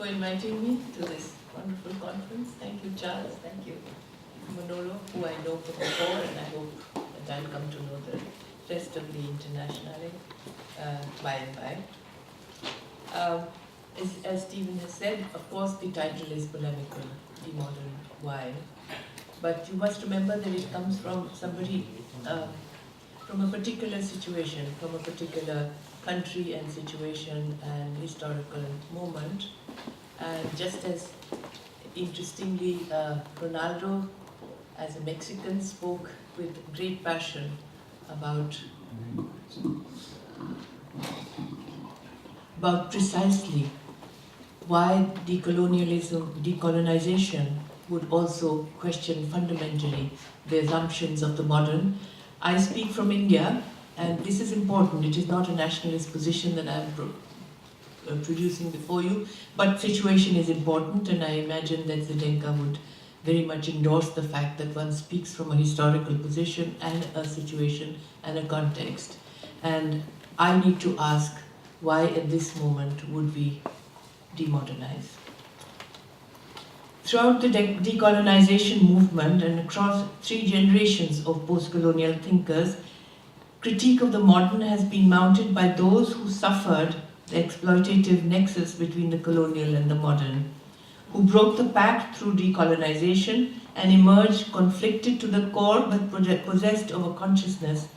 for inviting me to this wonderful conference. Thank you, Charles. Thank you, Manolo, who I know from before, and I hope that I'll come to know the rest of the internationale by and by. As Stephen has said, of course, the title is polemical, Demodern. Why? But you must remember that it comes from somebody, from a particular situation, from a particular country and situation and historical moment. And just as interestingly, Ronaldo, as a Mexican, spoke with great passion about precisely why decolonization would also question fundamentally the assumptions of the modern. I speak from India, and this is important. It is not a nationalist position that I am producing before you, but situation is important, and I imagine that Zdenka would very much endorse the fact that one speaks from a historical position and a situation and a context. And I need to ask, why at this moment would we demodernize? Throughout the decolonization movement and across 3 generations of post-colonial thinkers, critique of the modern has been mounted by those who suffered the exploitative nexus between the colonial and the modern, who broke the pact through decolonization and emerged conflicted to the core but possessed of a consciousness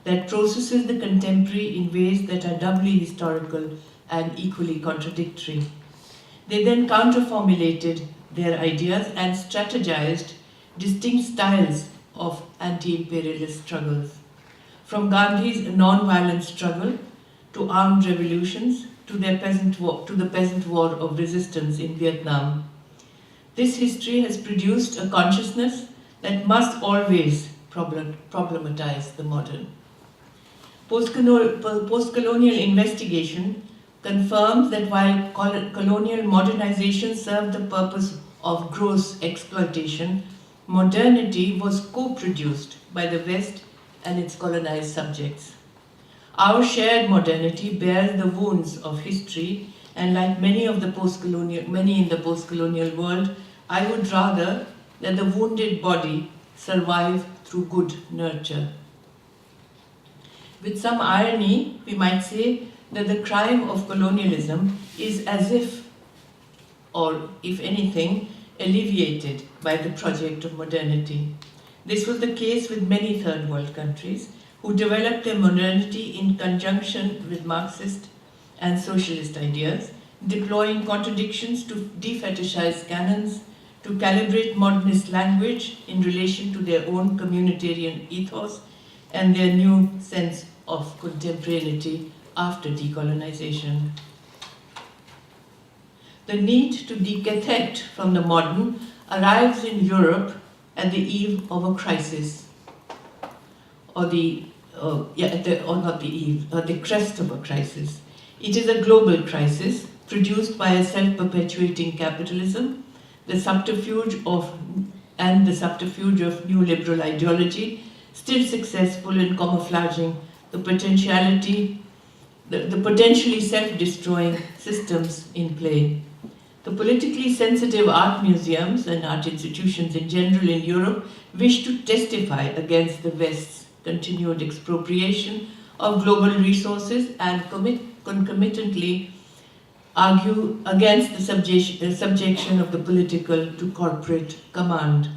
that processes the contemporary in ways that are doubly historical and equally contradictory. They then counter-formulated their ideas and strategized distinct styles of anti-imperialist struggles. From Gandhi's non-violent struggle to armed revolutions to the peasant war of resistance in Vietnam. This history has produced a consciousness that must always problematize the modern. Post-colonial investigation confirms that while colonial modernization served the purpose of gross exploitation, modernity was co-produced by the West and its colonized subjects. Our shared modernity bears the wounds of history, and like many in the post-colonial world, I would rather that the wounded body survive through good nurture. With some irony, we might say that the crime of colonialism is as if, or if anything, alleviated by the project of modernity. This was the case with many third world countries who developed their modernity in conjunction with Marxist and socialist ideas, deploying contradictions to defetishize canons, to calibrate modernist language in relation to their own communitarian ethos and their new sense of contemporaneity after decolonization. The need to decatect from the modern arrives in Europe at the eve of a crisis, or the crest of a crisis. It is a global crisis produced by a self-perpetuating capitalism, the subterfuge of neoliberal ideology, still successful in camouflaging the potentially self-destroying systems in play. The politically sensitive art museums and art institutions in general in Europe wish to testify against the West's continued expropriation of global resources and concomitantly argue against the subjection of the political to corporate command.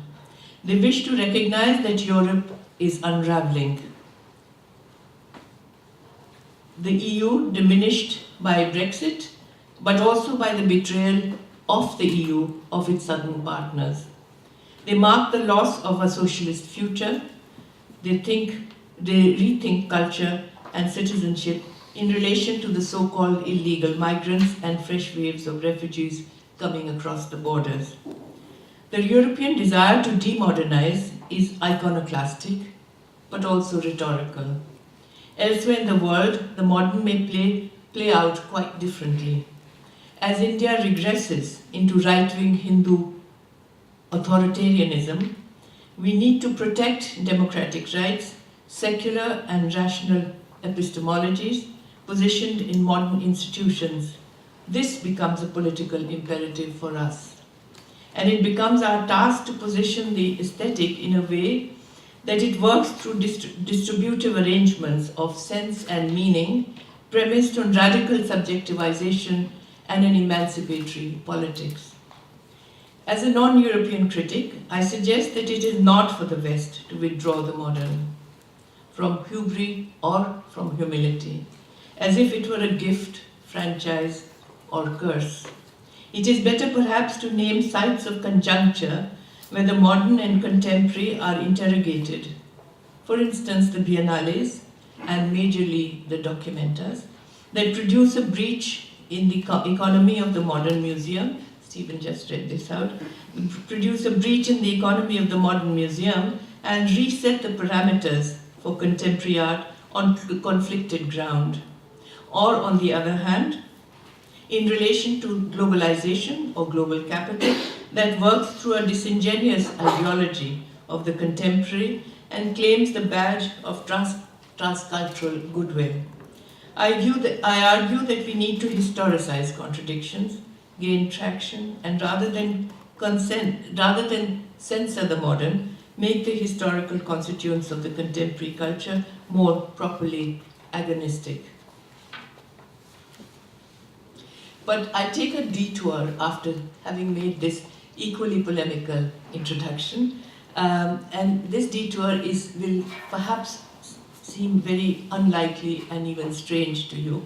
They wish to recognize that Europe is unraveling. The EU diminished by Brexit, but also by the betrayal of the EU of its southern partners. They mark the loss of a socialist future. They rethink culture and citizenship in relation to the so-called illegal migrants and fresh waves of refugees coming across the borders. The European desire to demodernize is iconoclastic, but also rhetorical. Elsewhere in the world, the modern may play out quite differently. As India regresses into right-wing Hindu authoritarianism, we need to protect democratic rights, secular and rational epistemologies positioned in modern institutions, This becomes a political imperative for us. And it becomes our task to position the aesthetic in a way that it works through distributive arrangements of sense and meaning premised on radical subjectivization and an emancipatory politics. As a non-European critic, I suggest that it is not for the West to withdraw the modern from hubris or from humility, as if it were a gift, franchise, or curse. It is better perhaps to name sites of conjuncture where the modern and contemporary are interrogated. For instance, the biennales, and majorly the documentas, that produce a breach in the economy of the modern museum. Stephen just read this out. Produce a breach in the economy of the modern museum and reset the parameters for contemporary art on conflicted ground. Or on the other hand, in relation to globalization or global capital that works through a disingenuous ideology of the contemporary and claims the badge of transcultural goodwill. I argue that we need to historicize contradictions, gain traction, and rather than censor the modern, make the historical constituents of the contemporary culture more properly agonistic. But I take a detour after having made this equally polemical introduction, and this detour will perhaps seem very unlikely and even strange to you.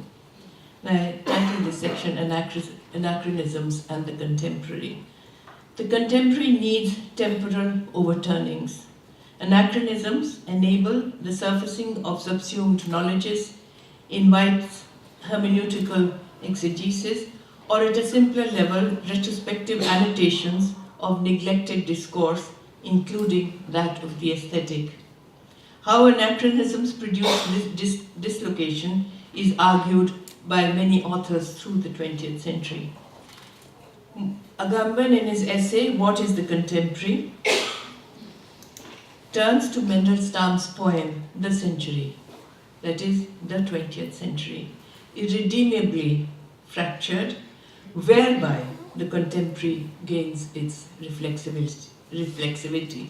I titled this section Anachronisms and the Contemporary. The contemporary needs temporal overturnings. Anachronisms enable the surfacing of subsumed knowledges, invites hermeneutical exegesis, or at a simpler level, retrospective annotations of neglected discourse, including that of the aesthetic. How anachronisms produce this dislocation is argued by many authors through the 20th century. Agamben, in his essay, What is the Contemporary?, turns to Mandelstam's poem, The Century, that is, the 20th century, irredeemably fractured, whereby the contemporary gains its reflexivity.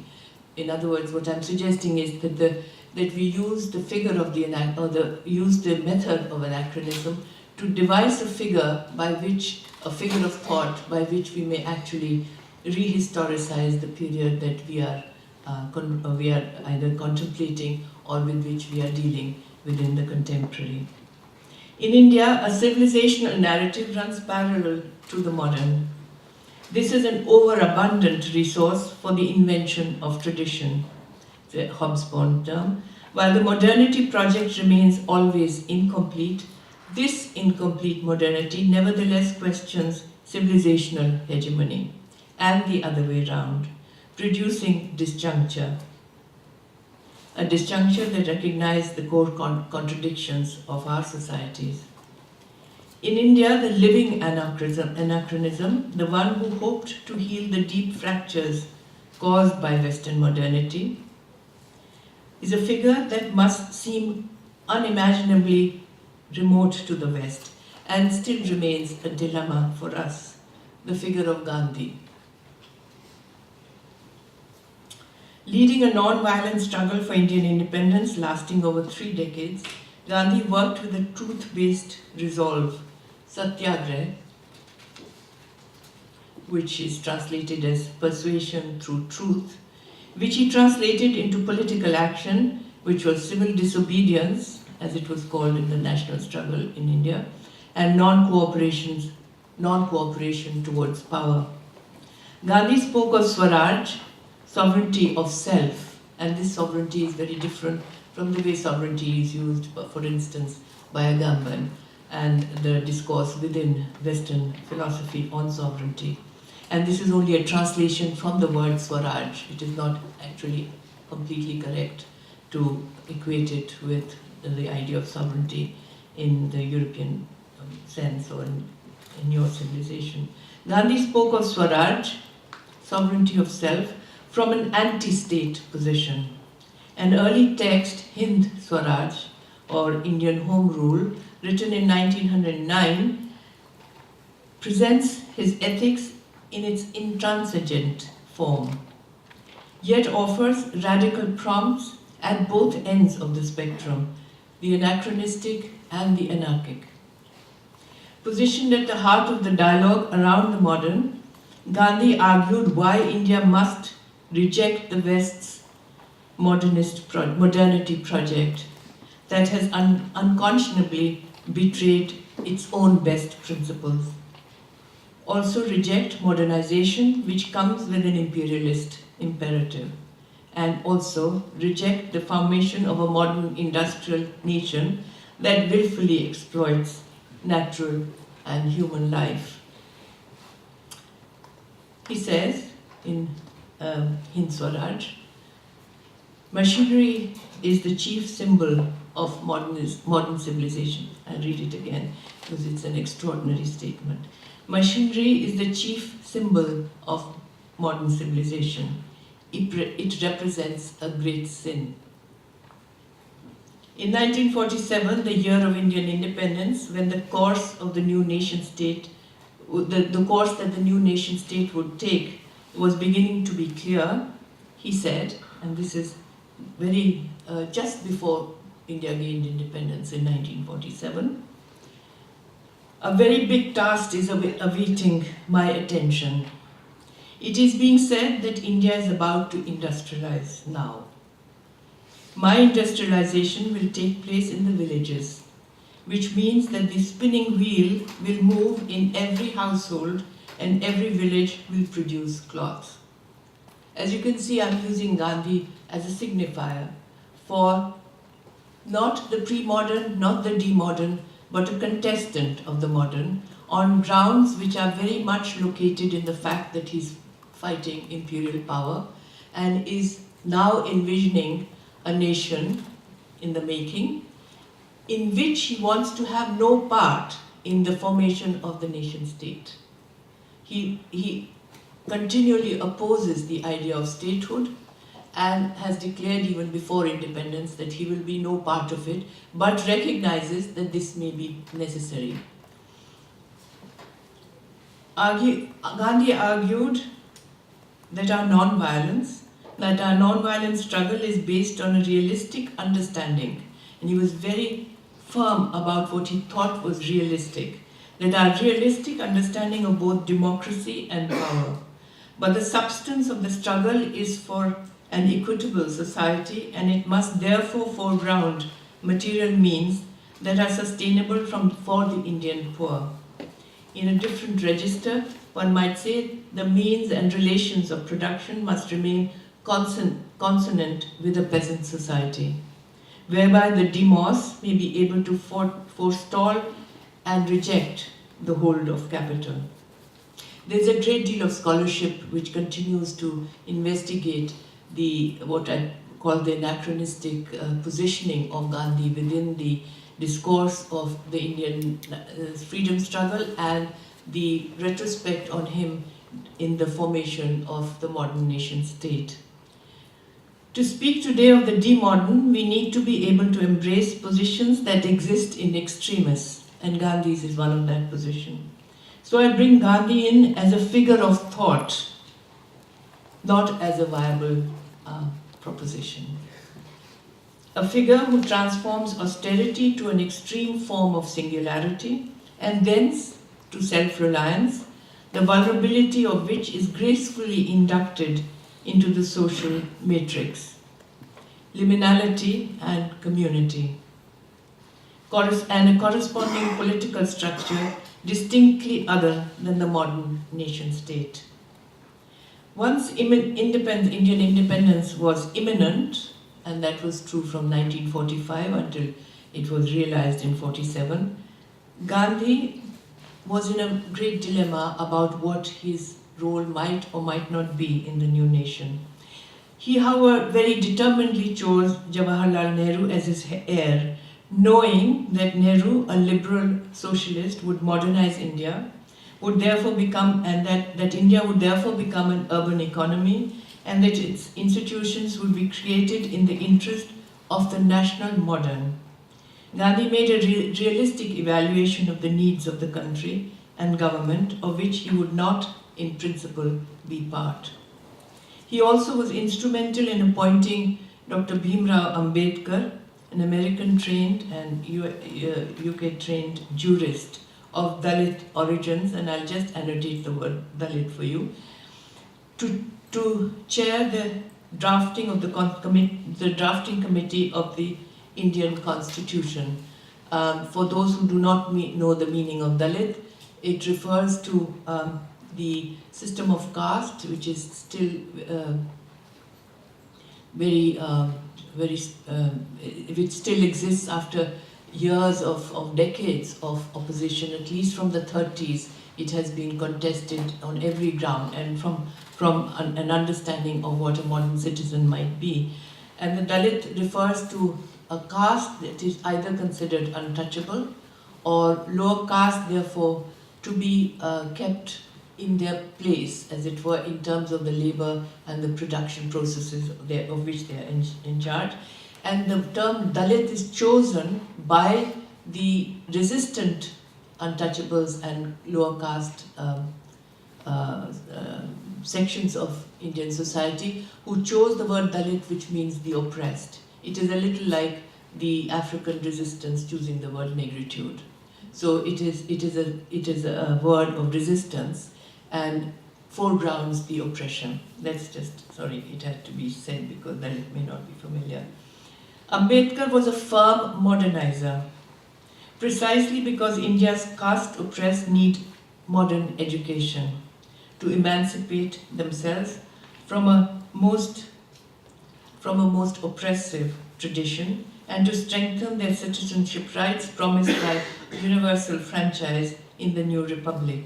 In other words, what I'm suggesting is that we use the figure of use the method of anachronism to devise a figure of thought by which we may actually rehistoricize the period that we are either contemplating or with which we are dealing within the contemporary. In India, a civilizational narrative runs parallel to the modern. This is an overabundant resource for the invention of tradition, the Hobsbawm term. While the modernity project remains always incomplete, this incomplete modernity nevertheless questions civilizational hegemony, and the other way round, producing disjuncture. A disjuncture that recognizes the core contradictions of our societies. In India, the living anachronism, the one who hoped to heal the deep fractures caused by Western modernity, is a figure that must seem unimaginably remote to the West and still remains a dilemma for us, the figure of Gandhi. Leading a non-violent struggle for Indian independence lasting over 3 decades, Gandhi worked with a truth-based resolve, satyagraha, which is translated as persuasion through truth, which he translated into political action, which was civil disobedience, as it was called in the national struggle in India, and non-cooperation towards power. Gandhi spoke of Swaraj, sovereignty of self, and this sovereignty is very different from the way sovereignty is used, for instance, by Agamben and the discourse within Western philosophy on sovereignty. And this is only a translation from the word Swaraj. It is not actually completely correct to equate it with the idea of sovereignty in the European sense or in your civilization. Gandhi spoke of Swaraj, sovereignty of self, from an anti-state position. An early text, Hind Swaraj, or Indian Home Rule, written in 1909, presents his ethics in its intransigent form, yet offers radical prompts at both ends of the spectrum, the anachronistic and the anarchic. Positioned at the heart of the dialogue around the modern, Gandhi argued why India must reject the West's modernity project that has unconscionably betrayed its own best principles. Also reject modernization, which comes with an imperialist imperative, and also reject the formation of a modern industrial nation that willfully exploits natural and human life. He says in Swaraj, machinery is the chief symbol of modern civilization. I'll read it again because it's an extraordinary statement. Machinery is the chief symbol of modern civilization. It represents a great sin. In 1947, the year of Indian independence, when the course of the new nation state, the course that the new nation state would take was beginning to be clear, he said, and this is very just before India gained independence in 1947, a very big task is awaiting my attention. It is being said that India is about to industrialize now. My industrialization will take place in the villages, which means that the spinning wheel will move in every household and every village will produce cloth. As you can see, I'm using Gandhi as a signifier for not the pre-modern, not the demodern, but a contestant of the modern, on grounds which are very much located in the fact that he's fighting imperial power and is now envisioning a nation in the making in which he wants to have no part in the formation of the nation state. He continually opposes the idea of statehood and has declared even before independence that he will be no part of it, but recognizes that this may be necessary. Gandhi argued that our non-violent struggle is based on a realistic understanding, and he was very firm about what he thought was realistic, that our realistic understanding of both democracy and power. But the substance of the struggle is for an equitable society, and it must therefore foreground material means that are sustainable for the Indian poor. In a different register, one might say the means and relations of production must remain consonant with a peasant society, whereby the demos may be able to forestall and reject the hold of capital. There's a great deal of scholarship which continues to investigate what I call the anachronistic positioning of Gandhi within the discourse of the Indian freedom struggle and the retrospect on him in the formation of the modern nation state. To speak today of the demodern, we need to be able to embrace positions that exist in extremis, and Gandhi's is one of that position. So I bring Gandhi in as a figure of thought, not as a viable proposition. A figure who transforms austerity to an extreme form of singularity and thence to self-reliance, the vulnerability of which is gracefully inducted into the social matrix, liminality and community, and a corresponding political structure distinctly other than the modern nation state. Once Indian independence was imminent, and that was true from 1945 until it was realized in 47, Gandhi was in a great dilemma about what his role might or might not be in the new nation. He, however, very determinedly chose Jawaharlal Nehru as his heir, knowing that Nehru, a liberal socialist, would modernize India, would therefore become, and that India would therefore become an urban economy, and that its institutions would be created in the interest of the national modern. Gandhi made a realistic evaluation of the needs of the country and government, of which he would not, in principle, be part. He also was instrumental in appointing Dr. Bhimrao Ambedkar, an American-trained and UK-trained jurist of Dalit origins, and I'll just annotate the word Dalit for you, to chair the drafting of the drafting committee of the Indian Constitution. For those who do not know the meaning of Dalit, it refers to the system of caste, which is still which still exists after years of decades of opposition. At least from the 30s, it has been contested on every ground, and from an understanding of what a modern citizen might be. And the Dalit refers to a caste that is either considered untouchable or lower caste, therefore, to be kept in their place, as it were, in terms of the labor and the production processes of which they are in charge. And the term Dalit is chosen by the resistant untouchables and lower caste sections of Indian society, who chose the word Dalit, which means the oppressed. It is a little like the African resistance choosing the word negritude. So it is a word of resistance and foregrounds the oppression. That's just, sorry, it had to be said because Dalit may not be familiar. Ambedkar was a firm modernizer, precisely because India's caste oppressed need modern education to emancipate themselves from a most oppressive tradition and to strengthen their citizenship rights promised by universal franchise in the new republic.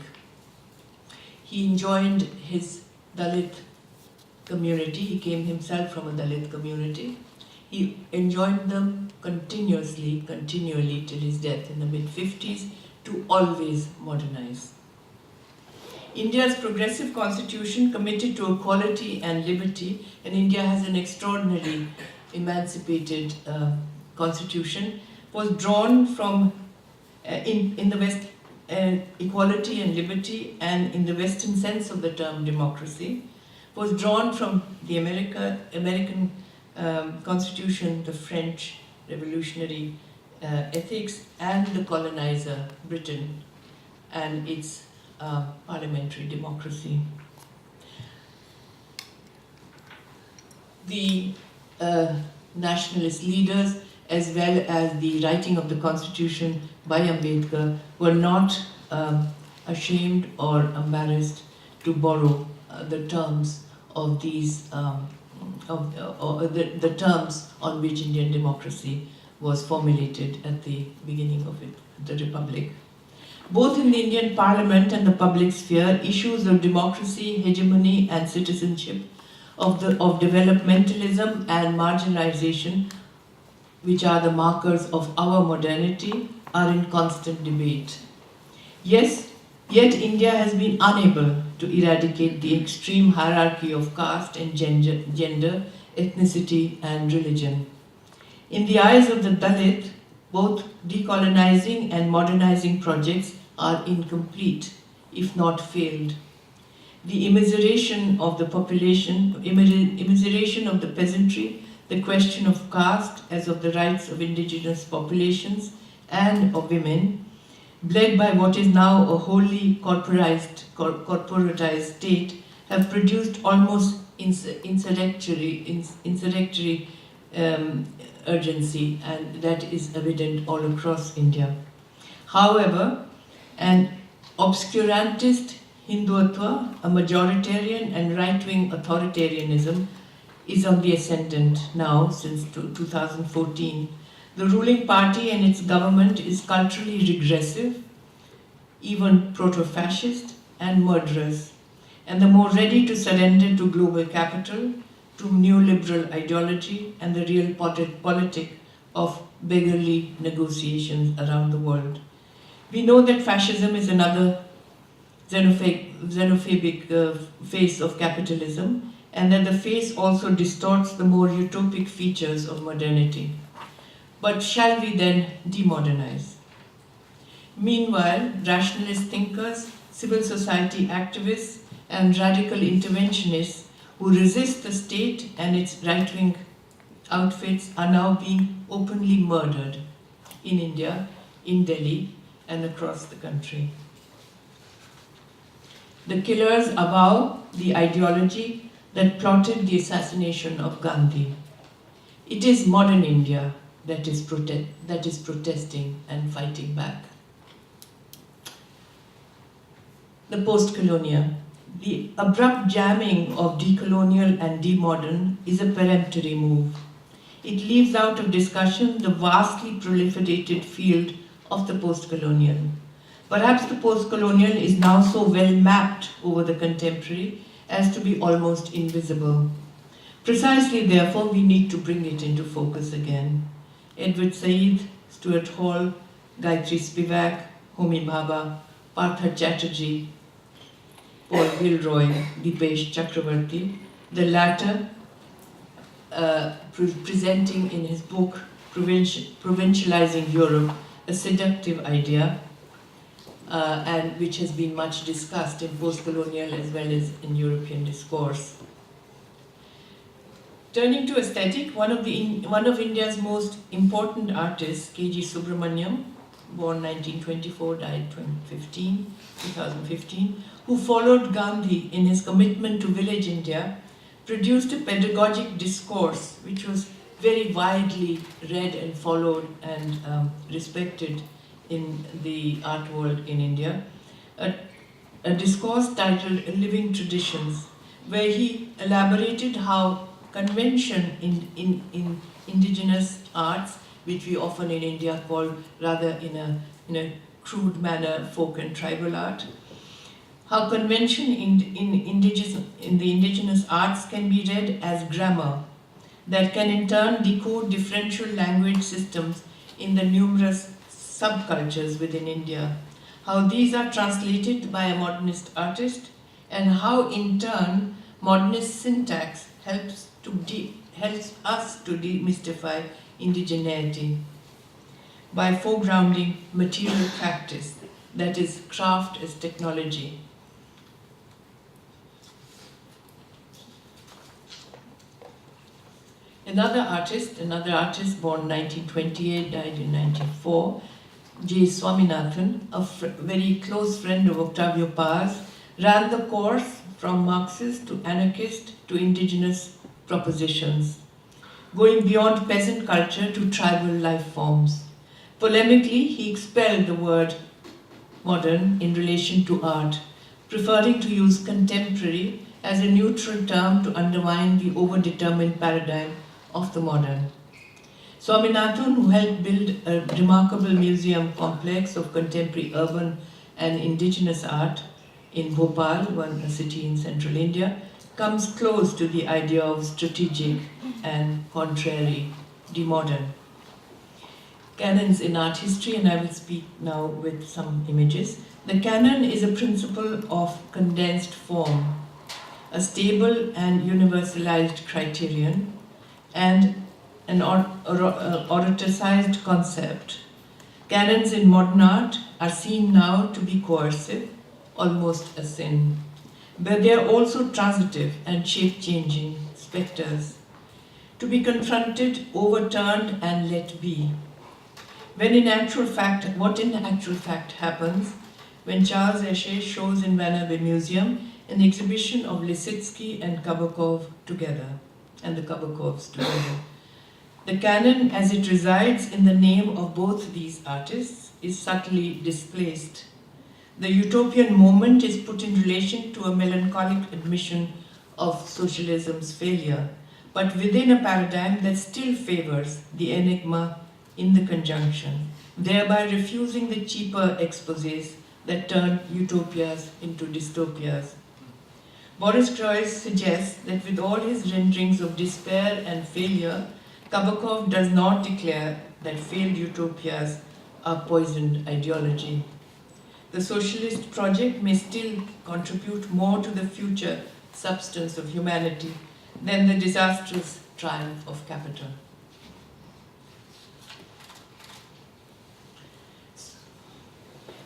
He enjoined his Dalit community, he came himself from a Dalit community, he enjoined them continually till his death in the mid-50s to always modernize. India's progressive constitution committed to equality and liberty, and India has an extraordinarily emancipated constitution, was drawn from, in the West, equality and liberty, and in the Western sense of the term democracy, was drawn from the American Constitution, the French revolutionary ethics, and the colonizer, Britain, and its parliamentary democracy. The nationalist leaders, as well as the writing of the constitution by Ambedkar, were not ashamed or embarrassed to borrow the terms of these, the terms on which Indian democracy was formulated at the beginning of the Republic. Both in the Indian Parliament and the public sphere, issues of democracy, hegemony, and citizenship, of developmentalism and marginalization, which are the markers of our modernity, are in constant debate. Yes, yet India has been unable to eradicate the extreme hierarchy of caste and gender, ethnicity, and religion. In the eyes of the Dalit, both decolonizing and modernizing projects are incomplete, if not failed. The immiseration of the population, immiseration of the peasantry, the question of caste as of the rights of indigenous populations and of women, led by what is now a wholly corporatized state, have produced almost insurrectory urgency, and that is evident all across India. However, an obscurantist Hindutva, a majoritarian and right-wing authoritarianism, is on the ascendant now since 2014. The ruling party and its government is culturally regressive, even proto-fascist and murderous, and the more ready to surrender to global capital, to neoliberal ideology and the real politic of beggarly negotiations around the world. We know that fascism is another xenophobic face of capitalism, and that the face also distorts the more utopic features of modernity. But shall we then demodernize? Meanwhile, rationalist thinkers, civil society activists, and radical interventionists who resist the state and its right-wing outfits are now being openly murdered in India, in Delhi, and across the country. The killers avow the ideology that plotted the assassination of Gandhi. It is modern India that is protesting and fighting back. The post-colonial. The abrupt jamming of decolonial and demodern is a peremptory move. It leaves out of discussion the vastly proliferated field of the post-colonial. Perhaps the post-colonial is now so well mapped over the contemporary as to be almost invisible. Precisely therefore, we need to bring it into focus again. Edward Said, Stuart Hall, Gayatri Spivak, Homi Bhabha, Partha Chatterjee, Paul Gilroy, Dipesh Chakravarti, the latter presenting in his book Provincializing Europe, a seductive idea, and which has been much discussed in post-colonial as well as in European discourse. Turning to aesthetic, one of India's most important artists, K.G. Subramanyam, born 1924, died 2015, who followed Gandhi in his commitment to village India, produced a pedagogic discourse which was very widely read and followed and respected in the art world in India. A discourse titled Living Traditions, where he elaborated how convention in indigenous arts, which we often in India call rather in a crude manner folk and tribal art, how convention in the indigenous arts can be read as grammar that can in turn decode differential language systems in the numerous subcultures within India, how these are translated by a modernist artist, and how in turn modernist syntax helps us to demystify indigeneity by foregrounding material practice, that is, craft as technology. Another artist born 1928, died in 1904, J. Swaminathan, a very close friend of Octavio Paz, ran the course from Marxist to anarchist to indigenous propositions, going beyond peasant culture to tribal life forms. Polemically, he expelled the word modern in relation to art, preferring to use contemporary as a neutral term to undermine the overdetermined paradigm of the modern. Swaminathan, who helped build a remarkable museum complex of contemporary urban and indigenous art in Bhopal, a city in central India, comes close to the idea of strategic and contrary, demodern. Canons in art history, and I will speak now with some images. The canon is a principle of condensed form, a stable and universalized criterion, and an oratoricized concept. Canons in modern art are seen now to be coercive, almost a sin. But they are also transitive and shape-changing specters, to be confronted, overturned, and let be. What in actual fact happens when Charles Esche shows in Van Abbe Museum an exhibition of Lisitsky and Kabakov together, and the Kabakovs together. The canon, as it resides in the name of both these artists, is subtly displaced. The utopian moment is put in relation to a melancholic admission of socialism's failure, but within a paradigm that still favors the enigma in the conjunction, thereby refusing the cheaper exposés that turn utopias into dystopias. Boris Groys suggests that with all his renderings of despair and failure, Kabakov does not declare that failed utopias are poisoned ideology. The socialist project may still contribute more to the future substance of humanity than the disastrous triumph of capital.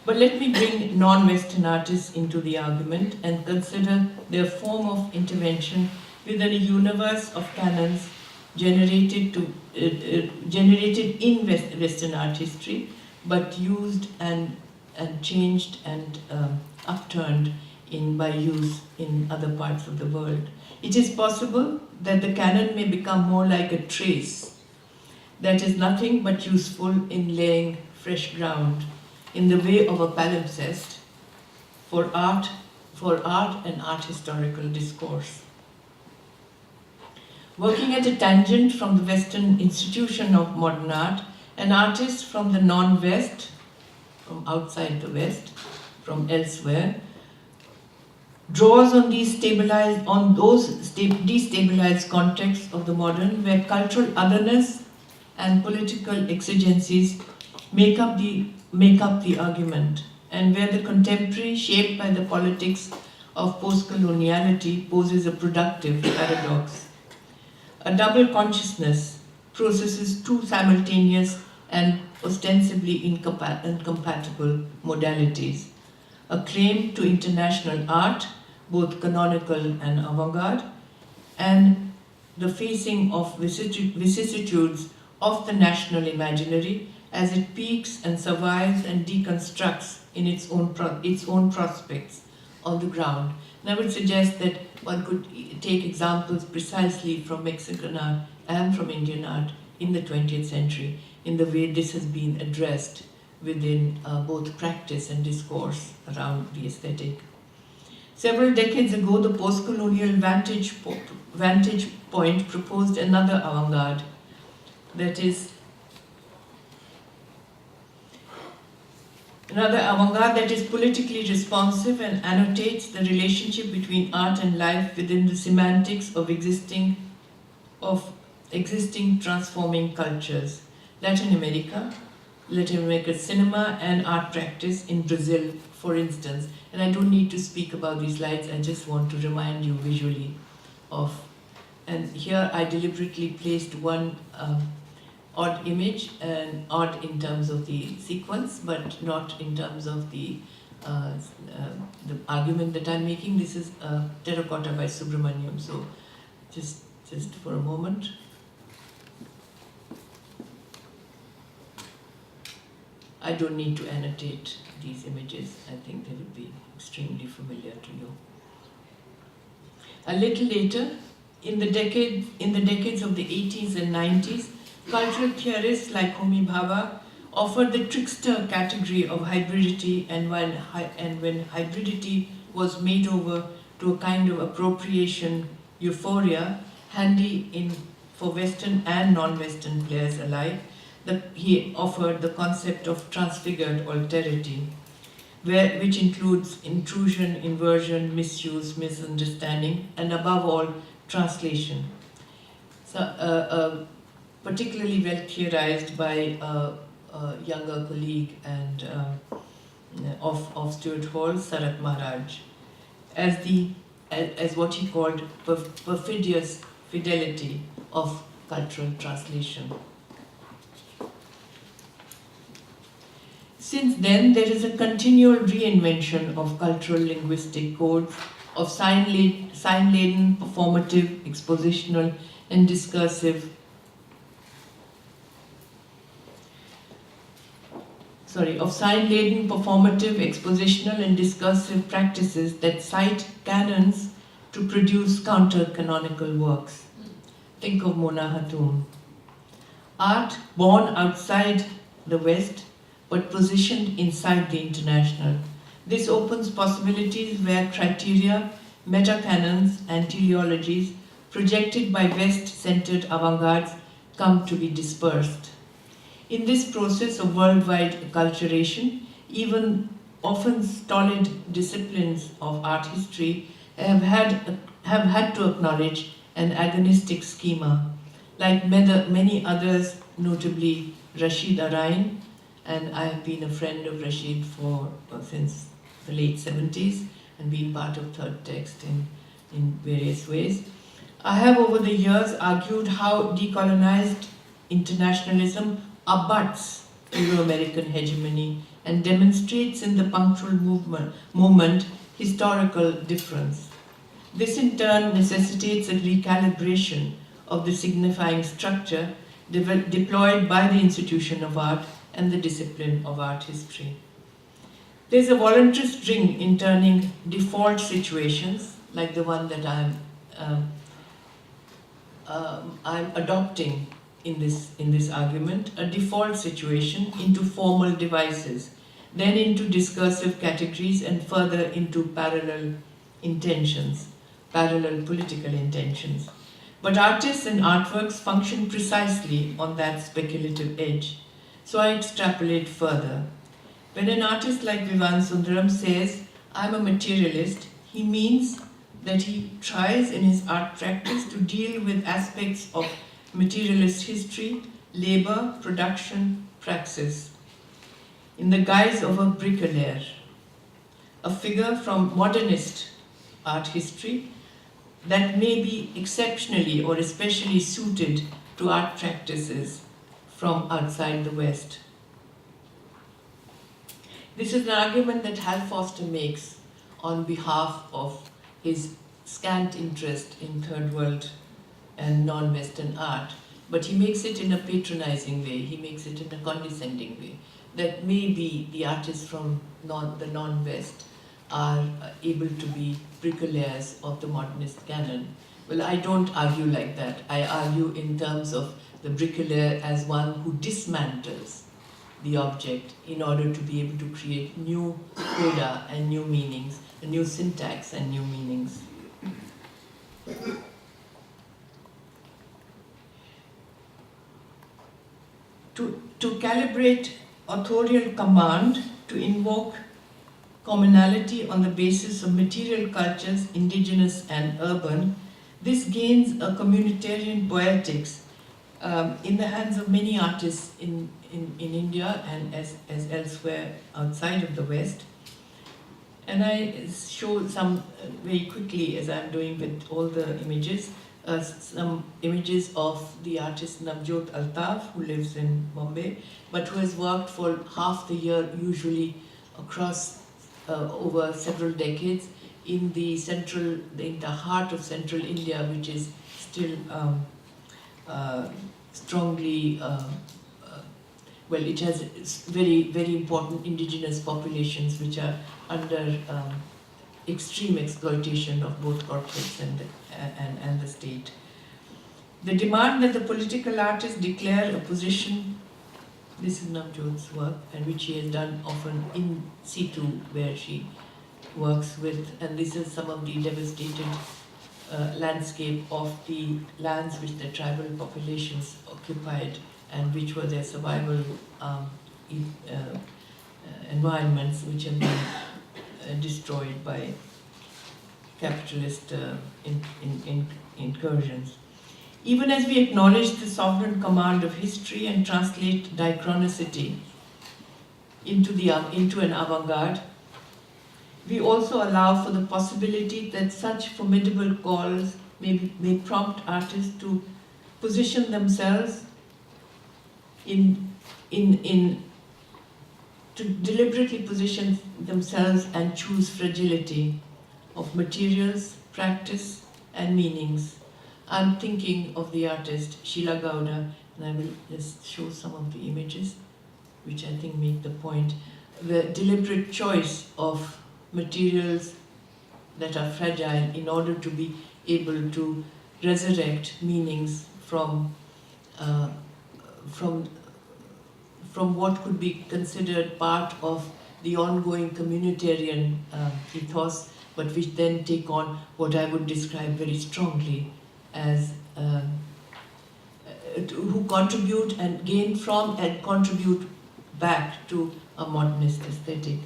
But let me bring non-Western artists into the argument and consider their form of intervention within a universe of canons generated in Western art history, but used and changed and upturned by use in other parts of the world. It is possible that the canon may become more like a trace that is nothing but useful in laying fresh ground in the way of a palimpsest for art and art historical discourse. Working at a tangent from the Western institution of modern art, an artist from the non-West, from outside the West, from elsewhere, draws on those destabilized contexts of the modern, where cultural otherness and political exigencies make up the argument, and where the contemporary, shaped by the politics of post-coloniality, poses a productive paradox. A double consciousness processes two simultaneous and ostensibly incompatible modalities: a claim to international art, both canonical and avant-garde, and the facing of vicissitudes of the national imaginary as it peaks and survives and deconstructs in its own prospects on the ground. And I would suggest that one could take examples precisely from Mexican art and from Indian art in the 20th century in the way this has been addressed within both practice and discourse around the aesthetic. Several decades ago, the post-colonial vantage point proposed another avant-garde, that is, politically responsive and annotates the relationship between art and life within the semantics of existing transforming cultures. Latin American cinema and art practice in Brazil, for instance. And I don't need to speak about these slides, I just want to remind you visually of. And here I deliberately placed one odd image, and odd in terms of the sequence, but not in terms of the argument that I'm making. This is Terracotta by Subramanyam. So just for a moment. I don't need to annotate these images. I think they would be extremely familiar to you. A little later, in the decades of the 80s and 90s, cultural theorists like Homi Bhabha offered the trickster category of hybridity, and when hybridity was made over to a kind of appropriation euphoria, handy for Western and non-Western players alike, he offered the concept of transfigured alterity, which includes intrusion, inversion, misuse, misunderstanding, and above all, translation. So, particularly well theorized by a younger colleague and of Stuart Hall, Sarat Maharaj, as what he called perfidious fidelity of cultural translation. Since then, there is a continual reinvention of cultural linguistic codes, of sign-laden, performative, expositional, and discursive practices that cite canons to produce counter-canonical works. Think of Mona Hatoum. Art born outside the West, but positioned inside the international. This opens possibilities where criteria, meta-canons, and teleologies projected by West-centered avant-gardes come to be dispersed. In this process of worldwide acculturation, even often stolid disciplines of art history have had to acknowledge an agonistic schema. Like many others, notably Rashid Arain, and I have been a friend of Rashid since the late 70s and been part of Third Text in various ways. I have over the years argued how decolonized internationalism abuts Euro-American hegemony and demonstrates in the punctual moment historical difference. This in turn necessitates a recalibration of the signifying structure deployed by the institution of art and the discipline of art history. There is a voluntary string in turning default situations, like the one that I'm adopting in this argument, a default situation into formal devices, then into discursive categories, and further into parallel intentions, parallel political intentions. But artists and artworks function precisely on that speculative edge. So I extrapolate further. When an artist like Vivan Sundaram says, "I'm a materialist," he means that he tries in his art practice to deal with aspects of materialist history, labor, production, praxis, in the guise of a bricolaire, a figure from modernist art history that may be exceptionally or especially suited to art practices from outside the West. This is an argument that Hal Foster makes on behalf of his scant interest in third world and non-Western art, but he makes it in a patronizing way, he makes it in a condescending way, that maybe the artists from the non-West are able to be bricolaires of the modernist canon. Well, I don't argue like that. I argue in terms of the bricolaire as one who dismantles the object in order to be able to create new coda and new meanings, a new syntax and new meanings. To calibrate authorial command, to invoke commonality on the basis of material cultures, indigenous and urban, this gains a communitarian poetics in the hands of many artists in India and as elsewhere outside of the West. And I show some very quickly, as I'm doing with all the images, some images of the artist Navjot Altaf, who lives in Bombay, but who has worked for half the year, usually across over several decades, in the heart of central India, which is still strongly, well, it has very, very important indigenous populations which are under extreme exploitation of both corporates and the state. The demand that the political artist declare a position, this is Navjot's work, and which she has done often in situ, where she works with, and this is some of the devastated landscape of the lands which the tribal populations occupied and which were their survival environments, which have been destroyed by capitalist incursions. Even as we acknowledge the sovereign command of history and translate diachronicity into an avant-garde, we also allow for the possibility that such formidable calls may prompt artists to position themselves to deliberately position themselves and choose fragility of materials, practice, and meanings. I'm thinking of the artist Sheila Gowda, and I will just show some of the images, which I think make the point. The deliberate choice of materials that are fragile in order to be able to resurrect meanings from what could be considered part of the ongoing communitarian ethos, but which then take on what I would describe very strongly as who contribute and gain from and contribute back to a modernist aesthetic.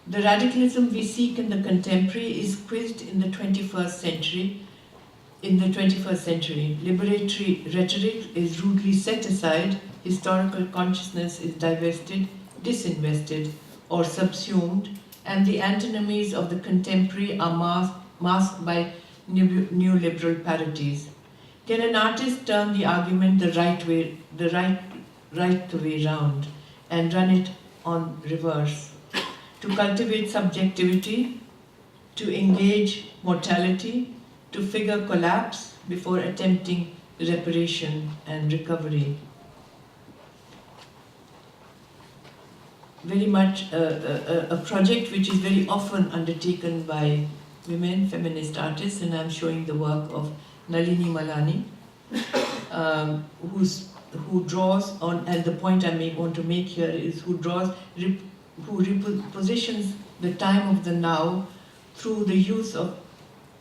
The radicalism we seek in the contemporary is quizzed in the 21st century. In the 21st century, liberatory rhetoric is rudely set aside, historical consciousness is divested, disinvested, or subsumed, and the antinomies of the contemporary are masked by neoliberal parodies. Can an artist turn the argument the right right the way round and run it on reverse, to cultivate subjectivity, to engage mortality, to figure collapse before attempting reparation and recovery. Very much a project which is very often undertaken by women, feminist artists, and I'm showing the work of Nalini Malani, who draws on, and the point I want to make here is who repositions the time of the now through the use of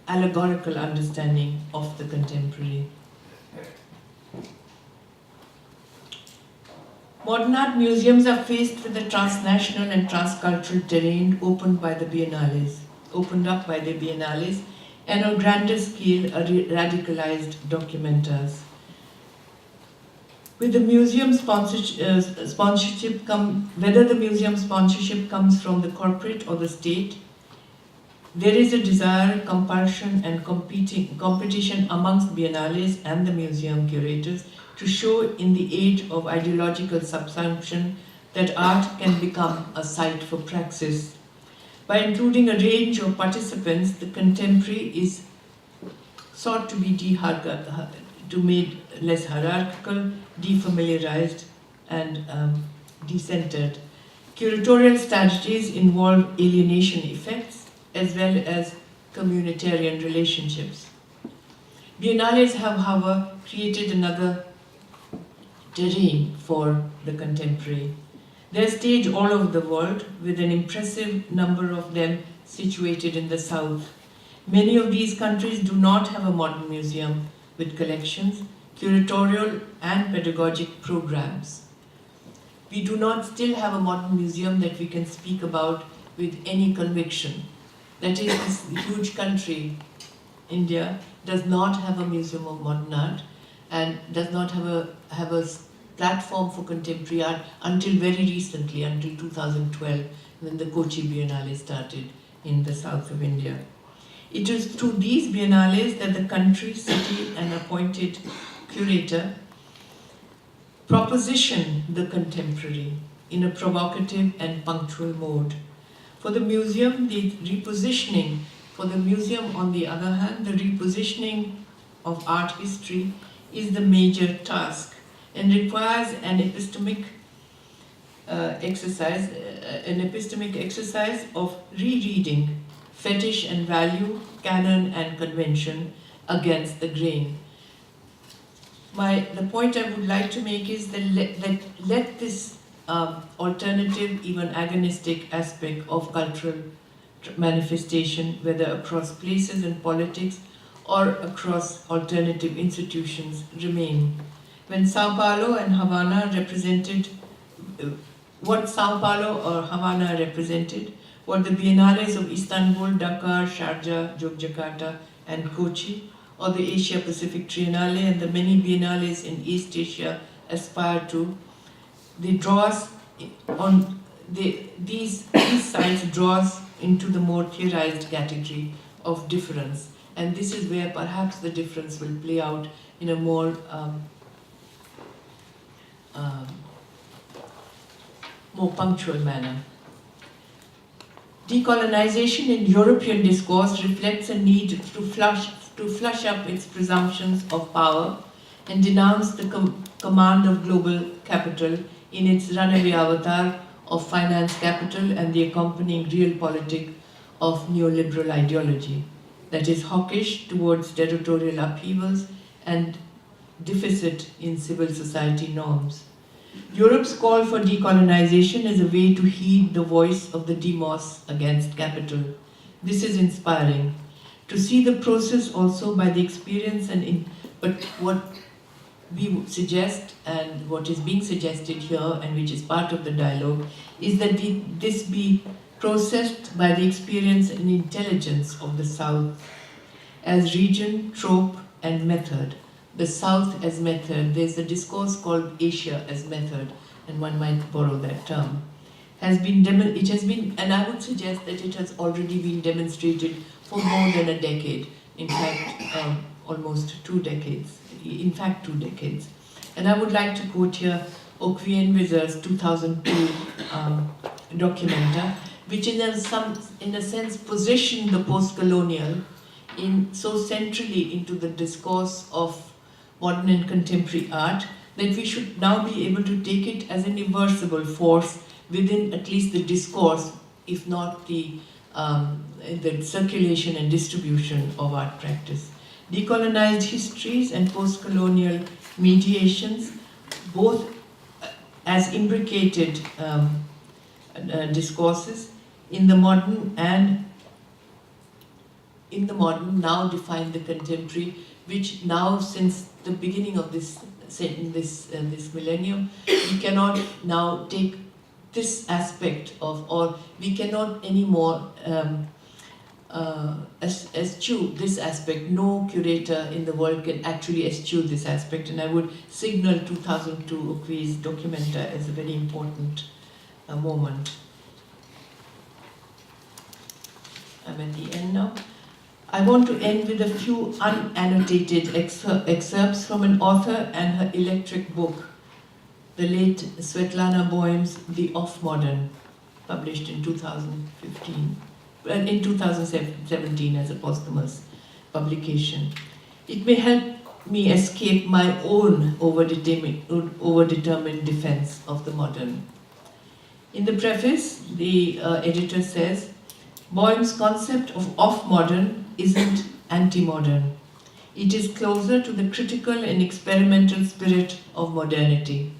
allegorical understanding of the contemporary. Modern art museums are faced with the transnational and transcultural terrain opened up by the biennales, and on grander scale are radicalized documenters. With the museum sponsorship whether the museum sponsorship comes from the corporate or the state, there is a desire, compulsion, and competition amongst biennales and the museum curators to show in the age of ideological subsumption that art can become a site for praxis. By including a range of participants, the contemporary is sought to be made less hierarchical, defamiliarized, and decentered. Curatorial strategies involve alienation effects as well as communitarian relationships. Biennales have, however, created another terrain for the contemporary. They are staged all over the world, with an impressive number of them situated in the south. Many of these countries do not have a modern museum with collections, curatorial and pedagogic programs. We do not still have a modern museum that we can speak about with any conviction. That is, this huge country, India, does not have a museum of modern art and does not have a platform for contemporary art until very recently, until 2012, when the Kochi Biennale started in the south of India. It is through these biennales that the country, city, and appointed curator proposition the contemporary in a provocative and punctual mode. For the museum, the repositioning, for the museum on the other hand, the repositioning of art history is the major task and requires an epistemic exercise of rereading fetish and value, canon and convention against the grain. The point I would like to make is that let this alternative, even agonistic aspect of cultural manifestation, whether across places and politics or across alternative institutions, remain. When Sao Paulo and Havana represented, what Sao Paulo or Havana represented, what the biennales of Istanbul, Dhaka, Sharjah, Yogyakarta, and Kochi, or the Asia Pacific Triennale and the many biennales in East Asia aspire to, they draw us on these sites draw us into the more theorized category of difference, and this is where perhaps the difference will play out in a more punctual manner. Decolonization in European discourse reflects a need to flush up its presumptions of power and denounce the command of global capital in its runaway avatar of finance capital and the accompanying realpolitik of neoliberal ideology that is hawkish towards territorial upheavals and deficit in civil society norms. Europe's call for decolonization is a way to heed the voice of the demos against capital. This is inspiring. To see the process also by the experience but what we suggest and what is being suggested here and which is part of the dialogue is that this be processed by the experience and intelligence of the South as region, trope, and method. The South as method, there's a discourse called Asia as method, and one might borrow that term. It has been, and I would suggest that it has already been demonstrated for more than a decade, in fact, almost 2 decades, in fact 2 decades. And I would like to quote here Oquien-Wizard's 2002 documenta, which in a sense positioned the post-colonial so centrally into the discourse of modern and contemporary art that we should now be able to take it as an irreversible force within at least the discourse, if not the circulation and distribution of art practice. Decolonized histories and post-colonial mediations, both as imbricated discourses in the modern now define the contemporary, which now, since the beginning of this millennium, we cannot now take this aspect of, or we cannot anymore eschew this aspect. No curator in the world can actually eschew this aspect, and I would signal 2002 Oquie's documenta as a very important moment. I'm at the end now. I want to end with a few unannotated excerpts from an author and her electric book, the late Svetlana Boym's The Off-Modern, published in 2017 as a posthumous publication. It may help me escape my own overdetermined defense of the modern. In the preface, the editor says, Boym's concept of off-modern isn't anti-modern. It is closer to the critical and experimental spirit of modernity.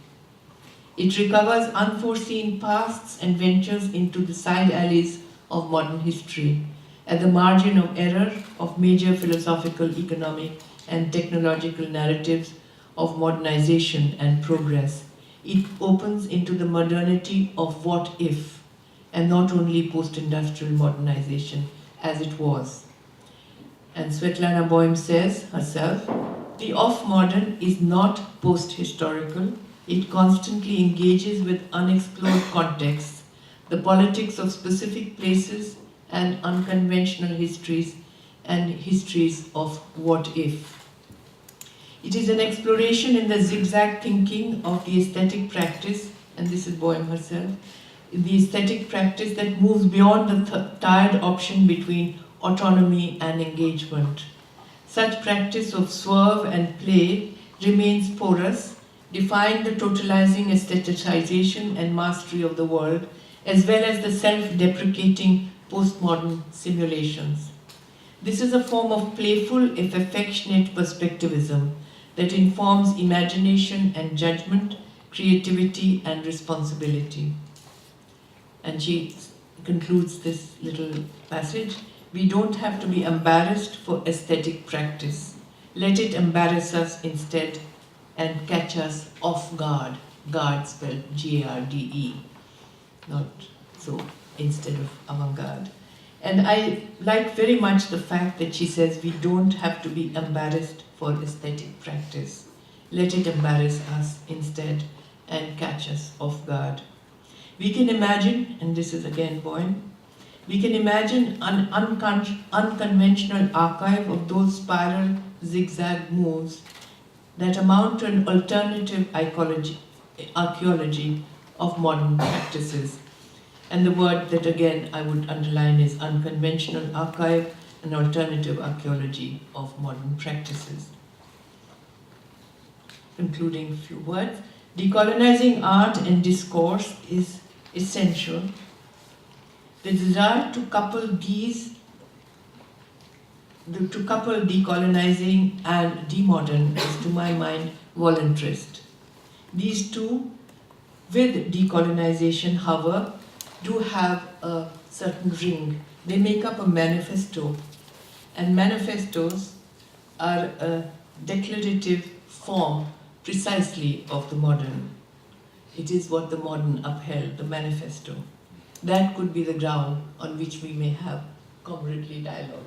It recovers unforeseen pasts and ventures into the side alleys of modern history, at the margin of error of major philosophical, economic, and technological narratives of modernization and progress. It opens into the modernity of what if, and not only post-industrial modernization as it was. And Svetlana Boym says herself, the off-modern is not post-historical. It constantly engages with unexplored contexts, the politics of specific places and unconventional histories, and histories of what if. It is an exploration in the zigzag thinking of the aesthetic practice, and this is Boym herself, the aesthetic practice that moves beyond the tired option between autonomy and engagement. Such practice of swerve and play remains porous, defying the totalizing aestheticization and mastery of the world, as well as the self-deprecating postmodern simulations. This is a form of playful, if affectionate, perspectivism that informs imagination and judgment, creativity and responsibility. And she concludes this little passage, we don't have to be embarrassed for aesthetic practice. Let it embarrass us instead and catch us off guard. Guard spelled G-A-R-D-E, not so, instead of avant-garde. And I like very much the fact that she says we don't have to be embarrassed for aesthetic practice. Let it embarrass us instead and catch us off guard. We can imagine, and this is again Boym, we can imagine an unconventional archive of those spiral zigzag moves that amount to an alternative archaeology of modern practices. And the word that again I would underline is unconventional archive, an alternative archaeology of modern practices. Concluding a few words, decolonizing art and discourse is essential. The desire to couple decolonizing and demodern is, to my mind, voluntarist. These two, with decolonization, however, do have a certain ring. They make up a manifesto, and manifestos are a declarative form precisely of the modern. It is what the modern upheld, the manifesto. That could be the ground on which we may have comradely dialogue.